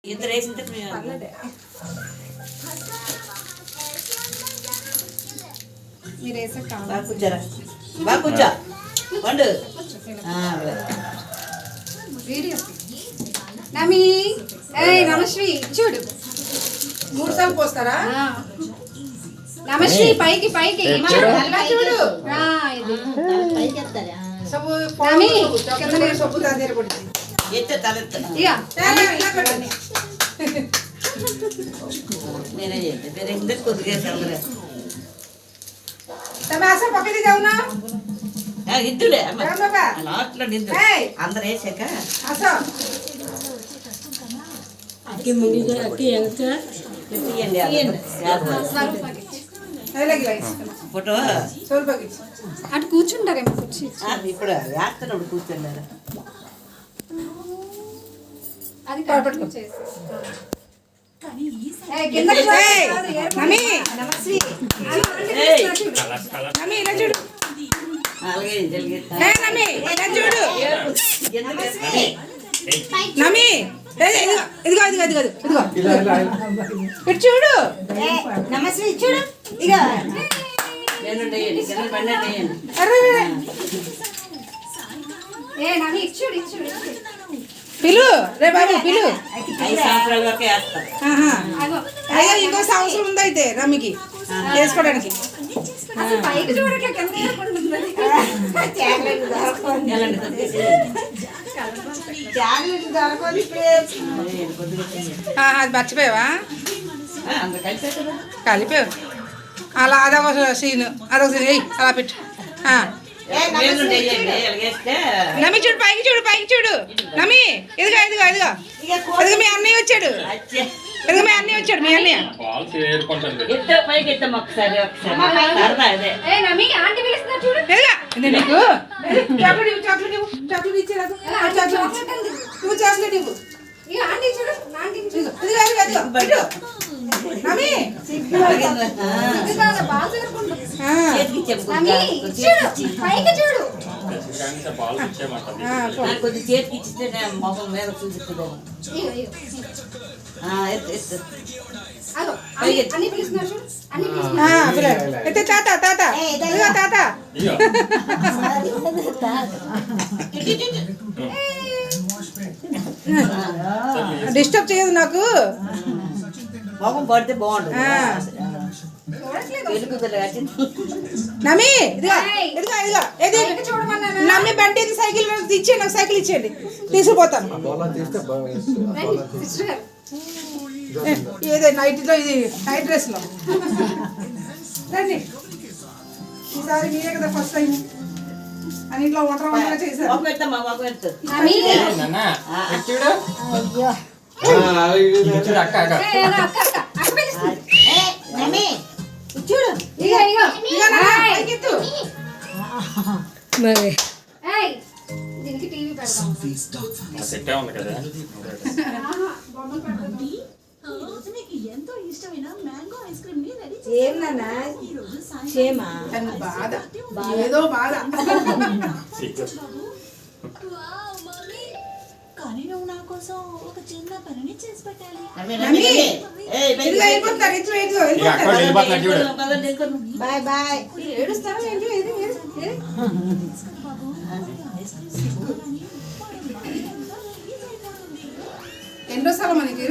ఇద్దరు వేసింటే మీరు వేసే బాగా కూర్చోరా, బాగా కూర్చో పండు. వీడియో నమి నమశ్రీ చూడు 3 సార్లు పోస్తారా? నమశ్రీ పైకి పైకి చూడు सब नमी कितने सब तादेर पड़ती ఎత్తే తలెత్త ఇక నేనే చేస్తే వేరే ఇద్దరు కొద్దిగా సరదా तब ऐसा पकड़ी जाओ ना ఇద్దులే राम बाबा లాస్ట్లో నిద్దు అందరు వేసాక ऐसा అక్కి ముంగిగా అక్కి ఎంత नहीं लगी लाइट ఫోటో सोल पकड़ी అటు కూర్చుంటారేమో కూర్చి ఇప్పుడు వేస్తున్నాడు కూర్చున్నారు. అది పట్టుకో చేసి नमी नमी इला చూడు అలాగే జరిగే नमी इला చూడు नमी ఇదిగో ఇదిగో ఇదిగో ఇదిగో ఇటు చూడు నమస్తే చూడు ఇక నేను పన్నెండు అరే నమి ఇచ్చుడు ఇచ్చుడు పిలు రే బాబు పిలు 5 సంవత్సరాల వరకు వేస్తారు. అయ్యో ఇంకో సంవత్సరం ఉంది అయితే రమ్మికి చేసుకోవడానికి అసలు పైకి చూడట్లే కింద పడుకుంటుంది అది మర్చిపోయావా అందరు కలిసి కలిపావు అలా అదొక సీన్ అదొక సీన్ ఎయ్ అలా పెట్టు నమ్మి చూడు పైకి చూడు నమ్మి ఇదిగో ఇదిగో ఇదిగో ఇదిగో మీ అన్నయ్య వచ్చాడు ఇదిగో మీ అన్నయ్య వచ్చాడు మీ అన్నయ్య ఇద్దరు పైకి ఇద్దాం ఒకసారి సరదా అదే నమి ఆంటీ పిలుస్తున్నా చూడు ఇదిగా ఇది నీకు చాక్లెట్ ఇచ్చేరాదు నువ్వు చాక్లెట్ ఇవ్వు ఇక ఆంటీ చూడు ఆంటీ చూడు ఇదిగో ఇదిగో ఇదిగో నమ్మి బాగా చదువుకుంటా చేతికి నమి చూడు పైకి చూడు కొద్ది చేతికి ఇచ్చితే నేను మొహం మీద చూపిస్తుందేమో. ఇగో ఇగో ఎత్తు అగో అన్ని పిలుస్తున్నా చూడు అన్ని పిలుస్తున్నా అయితే తాత ఇదిగో తాత డిస్టర్బ్ చేయదు నాకు మొహం పడితే బాగుంటుంది. నమ్మి ఇదిగో ఇదిగో ఇదిగో ఏది నమ్మి బండి ఇది సైకిల్ ఇచ్చేయండి నాకు సైకిల్ ఇచ్చేయండి తీసుకుపోతాను ఏదే నైట్లో ఇది నైట్ డ్రెస్లో రండి ఈసారి మీరే కదా ఫస్ట్ టైం అని ఇంట్లో వంటగా చేశారు ఒక పెడతామా ఒక పెడతారు నమి అక్క అక్క అక్క పిలుస్తుంది నమి చూడు ఇగో ఇగో ఇక నాన్న, పైకెత్తు. మరి ఏయ్ దీనికి టీవీ పెడదాం సెట్టే ఉంది కదా బొమ్మలు పెడదాం ఏం నాన్న క్షేమా తన బాధ ఏదో బాధ కానీ నువ్వు నా కోసం ఒక చిన్న పనిని చేసి పెట్టాలి. ఇదిగో వెళ్ళిపోతున్నారు ఇదిగో ఇదిగో వెళ్ళిపోతున్నారు బాయ్ బాయ్ ఏడుస్తారా ఏంటి ఇది మీరు? ఎన్నోసార్లు మనకి